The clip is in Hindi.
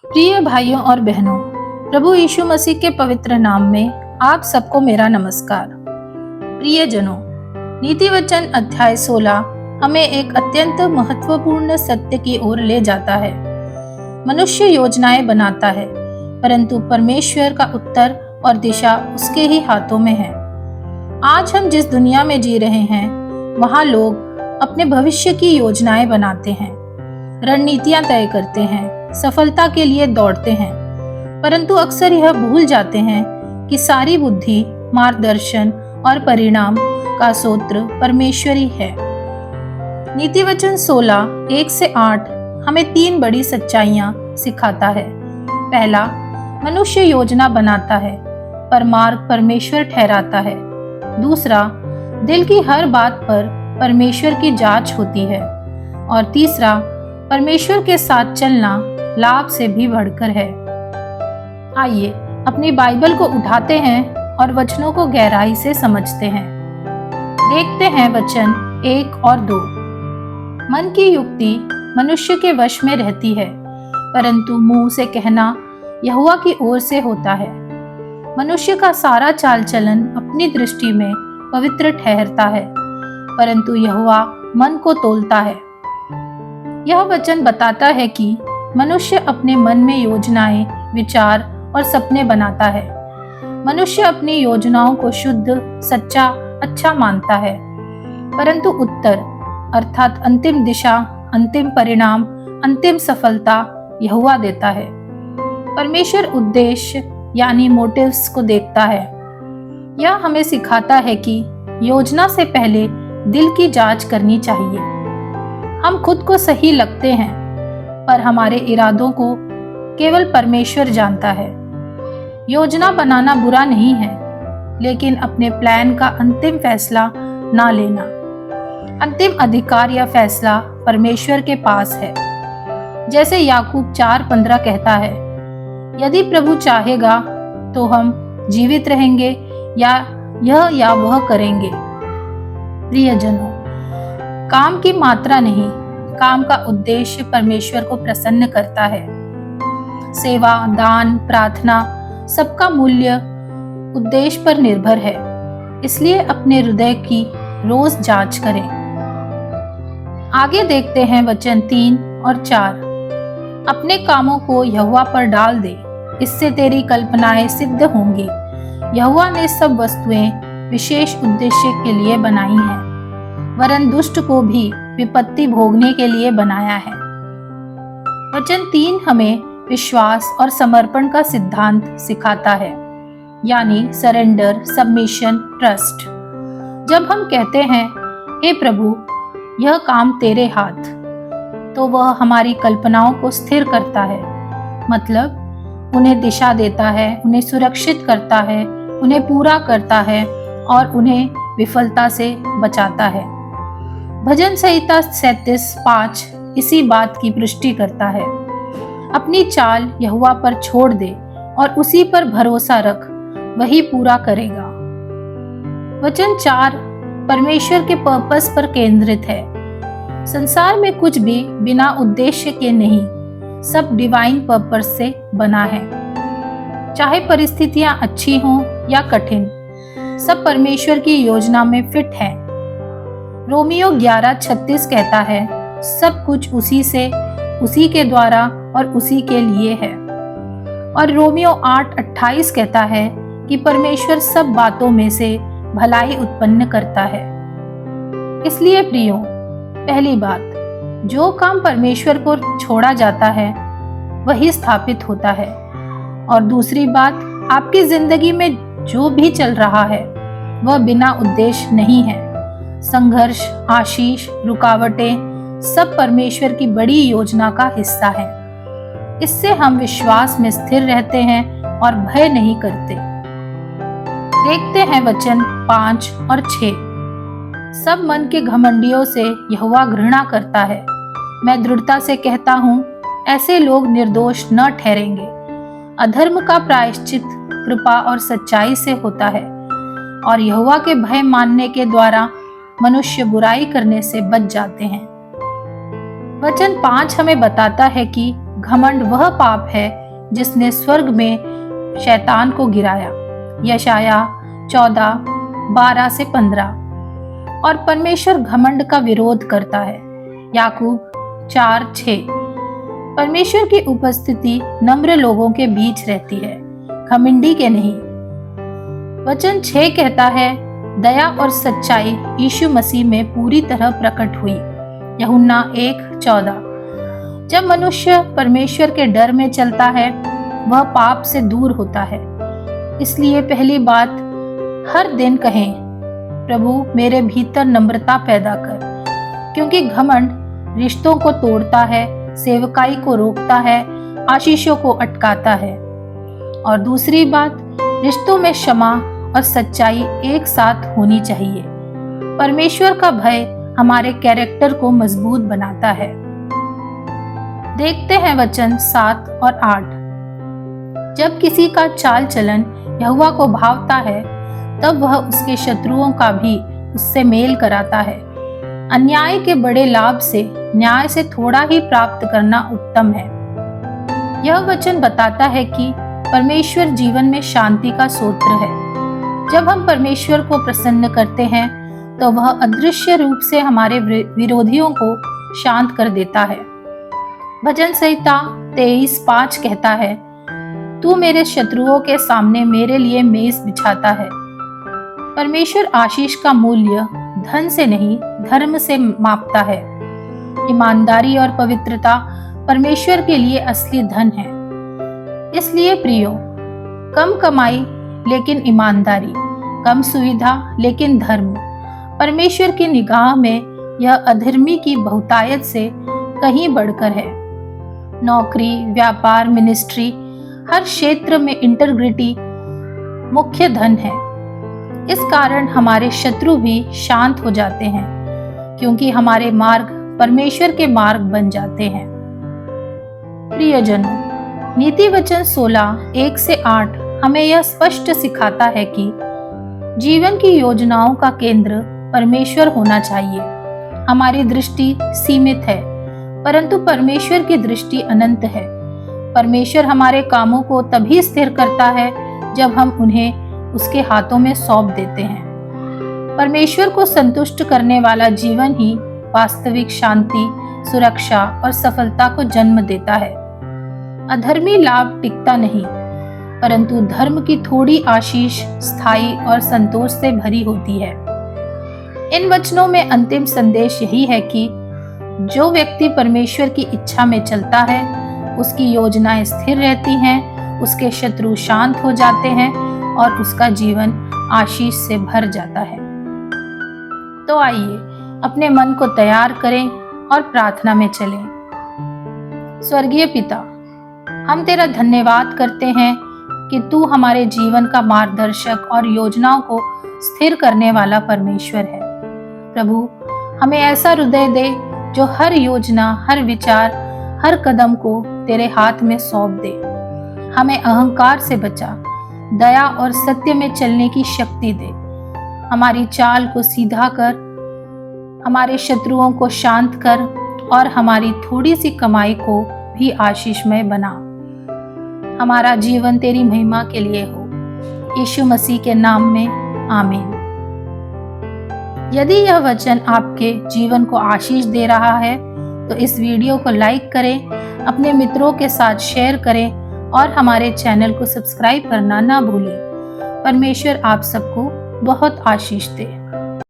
प्रिय भाइयों और बहनों, प्रभु यीशु मसीह के पवित्र नाम में आप सबको मेरा नमस्कार। प्रियजनों, नीति वचन अध्याय 16 हमें एक अत्यंत महत्वपूर्ण सत्य की ओर ले जाता है। मनुष्य योजनाएं बनाता है, परंतु परमेश्वर का उत्तर और दिशा उसके ही हाथों में है। आज हम जिस दुनिया में जी रहे हैं, वहाँ लोग अपने भविष्य की योजनाएं बनाते हैं, रणनीतियां तय करते हैं, सफलता के लिए दौड़ते हैं, परंतु अक्सर यह भूल जाते हैं कि सारी बुद्धि, मार्गदर्शन और परिणाम का स्रोत परमेश्वर ही है। नीति वचन 16 1 से 8 हमें 3 बड़ी सच्चाइयां सिखाता है। पहला, मनुष्य योजना बनाता है पर मार्ग परमेश्वर ठहराता है। दूसरा, दिल की हर बात पर परमेश्वर की जांच होती है। और तीसरा, परमेश्वर के साथ चलना लाभ से भी बढ़कर है। आइए अपनी बाइबल को उठाते हैं और वचनों को गहराई से समझते हैं। देखते हैं वचन 1 और 2। मन की युक्ति मनुष्य के वश में रहती है, परंतु मुंह से कहना यहोवा की ओर से होता है। मनुष्य का सारा चाल चलन अपनी दृष्टि में पवित्र ठहरता है, परंतु यहोवा मन को तौलता है। यह वचन बताता है कि मनुष्य अपने मन में योजनाएं, विचार और सपने बनाता है। मनुष्य अपनी योजनाओं को शुद्ध, सच्चा, अच्छा मानता है, परंतु उत्तर अर्थात अंतिम दिशा, अंतिम परिणाम, अंतिम सफलता यहोवा देता है। परमेश्वर उद्देश्य यानी मोटिव्स को देखता है। यह हमें सिखाता है कि योजना से पहले दिल की जांच करनी चाहिए। हम खुद को सही लगते हैं, पर हमारे इरादों को केवल परमेश्वर जानता है। योजना बनाना बुरा नहीं है, लेकिन अपने प्लान का अंतिम फैसला ना लेना। अंतिम अधिकार या फैसला परमेश्वर के पास है। जैसे याकूब 4:15 कहता है, यदि प्रभु चाहेगा तो हम जीवित रहेंगे या यह या वह करेंगे। प्रियजनों, काम की मात्रा नहीं, काम का उद्देश्य परमेश्वर को प्रसन्न करता है। सेवा, दान, प्रार्थना सबका मूल्य उद्देश्य पर निर्भर है। इसलिए अपने हृदय की रोज जांच करें। आगे देखते हैं वचन 3 और 4। अपने कामों को यहोवा पर डाल दे, इससे तेरी कल्पनाएं सिद्ध होंगी। यहोवा ने सब वस्तुएं विशेष उद्देश्य के लिए बनाई हैं, वरन दुष्ट को भी विपत्ति भोगने के लिए बनाया है। वचन 3 हमें विश्वास और समर्पण का सिद्धांत सिखाता है, यानी सरेंडर, सबमिशन, ट्रस्ट। जब हम कहते हैं, हे प्रभु, यह काम तेरे हाथ, तो वह हमारी कल्पनाओं को स्थिर करता है, मतलब उन्हें दिशा देता है, उन्हें सुरक्षित करता है, उन्हें पूरा करता है और उन्हें विफलता से बचाता है। भजन संहिता 37:5 इसी बात की पुष्टि करता है। अपनी चाल यहोवा पर छोड़ दे और उसी पर भरोसा रख, वही पूरा करेगा। वचन 4 परमेश्वर के पर्पस पर केंद्रित है। संसार में कुछ भी बिना उद्देश्य के नहीं, सब डिवाइन पर्पस से बना है। चाहे परिस्थितियां अच्छी हों या कठिन, सब परमेश्वर की योजना में फिट है। रोमियो 11:36 कहता है, सब कुछ उसी से, उसी के द्वारा और उसी के लिए है। और रोमियो 8:28 कहता है कि परमेश्वर सब बातों में से भलाई उत्पन्न करता है। इसलिए प्रियो, पहली बात, जो काम परमेश्वर को छोड़ा जाता है वही स्थापित होता है। और दूसरी बात, आपकी जिंदगी में जो भी चल रहा है वह बिना उद्देश्य नहीं है। संघर्ष, आशीष, रुकावटें सब परमेश्वर की बड़ी योजना का हिस्सा है। इससे हम विश्वास में स्थिर रहते हैं और भय नहीं करते। देखते हैं वचन 5 और 6। सब मन के घमंडियों से यहोवा घृणा करता है। मैं दृढ़ता से कहता हूँ, ऐसे लोग निर्दोष न ठहरेंगे। अधर्म का प्रायश्चित कृपा और सच्चाई से होता है, और यहोवा के भय मानने के द्वारा मनुष्य बुराई करने से बच जाते हैं। वचन 5 हमें बताता है कि घमंड वह पाप है जिसने स्वर्ग में शैतान को गिराया। यशाया 14:12-15। और परमेश्वर घमंड का विरोध करता है। याकूब 4:6। परमेश्वर की उपस्थिति नम्र लोगों के बीच रहती है, घमंडी के नहीं। वचन 6 कहता है, दया और सच्चाई यीशु मसीह में पूरी तरह प्रकट हुई। यूहन्ना 1:14। जब मनुष्य परमेश्वर के डर में चलता है, वह पाप से दूर होता है। इसलिए पहली बात, हर दिन कहें, प्रभु मेरे भीतर नम्रता पैदा कर, क्योंकि घमंड रिश्तों को तोड़ता है, सेवकाई को रोकता है, आशीषों को अटकाता है। और दूसरी बात, रिश्तों में क्षमा और सच्चाई एक साथ होनी चाहिए। परमेश्वर का भय हमारे कैरेक्टर को मजबूत बनाता है। देखते हैं वचन 7 और 8। जब किसी का चाल चलन यहोवा को भावता है, तब वह उसके शत्रुओं का भी उससे मेल कराता है। अन्याय के बड़े लाभ से न्याय से थोड़ा ही प्राप्त करना उत्तम है। यह वचन बताता है कि परमेश्वर जीवन में शांति का स्रोत है। जब हम परमेश्वर को प्रसन्न करते हैं, तो वह अदृश्य रूप से हमारे विरोधियों को शांत कर देता है। भजन संहिता 23:5 कहता है, तू मेरे शत्रुओं के सामने मेरे लिए मेज बिछाता है। परमेश्वर आशीष का मूल्य धन से नहीं, धर्म से मापता है। ईमानदारी और पवित्रता परमेश्वर के लिए असली धन है। इसलिए प्रियो, कम कमाई लेकिन ईमानदारी, कम सुविधा लेकिन धर्म, परमेश्वर की निगाह में यह अधर्मी की बहुतायत से कहीं बढ़कर है। नौकरी, व्यापार, मिनिस्ट्री, हर क्षेत्र में इंटीग्रिटी मुख्य धन है। इस कारण हमारे शत्रु भी शांत हो जाते हैं, क्योंकि हमारे मार्ग परमेश्वर के मार्ग बन जाते हैं। प्रियजनों, नीति वचन 16:1-8 हमें यह स्पष्ट सिखाता है कि जीवन की योजनाओं का केंद्र परमेश्वर होना चाहिए। हमारी दृष्टि सीमित है, परंतु परमेश्वर की दृष्टि अनंत है। परमेश्वर हमारे कामों को तभी स्थिर करता है जब हम उन्हें उसके हाथों में सौंप देते हैं। परमेश्वर को संतुष्ट करने वाला जीवन ही वास्तविक शांति, सुरक्षा और सफलता को जन्म देता है। अधर्मी लाभ टिकता नहीं, परंतु धर्म की थोड़ी आशीष स्थायी और संतोष से भरी होती है। इन वचनों में अंतिम संदेश यही है कि जो व्यक्ति परमेश्वर की इच्छा में चलता है, उसकी योजनाएं स्थिर रहती हैं, उसके शत्रु शांत हो जाते हैं और उसका जीवन आशीष से भर जाता है। तो आइए अपने मन को तैयार करें और प्रार्थना में चलें। स्वर्गीय पिता, हम तेरा धन्यवाद करते हैं कि तू हमारे जीवन का मार्गदर्शक और योजनाओं को स्थिर करने वाला परमेश्वर है। प्रभु, हमें ऐसा हृदय दे जो हर योजना, हर विचार, हर कदम को तेरे हाथ में सौंप दे। हमें अहंकार से बचा, दया और सत्य में चलने की शक्ति दे। हमारी चाल को सीधा कर, हमारे शत्रुओं को शांत कर और हमारी थोड़ी सी कमाई को भी आशीषमय बना। हमारा जीवन तेरी महिमा के लिए हो। यीशु मसीह के नाम में आमीन। यदि यह वचन आपके जीवन को आशीष दे रहा है, तो इस वीडियो को लाइक करें, अपने मित्रों के साथ शेयर करें और हमारे चैनल को सब्सक्राइब करना ना भूलें। परमेश्वर आप सबको बहुत आशीष दे।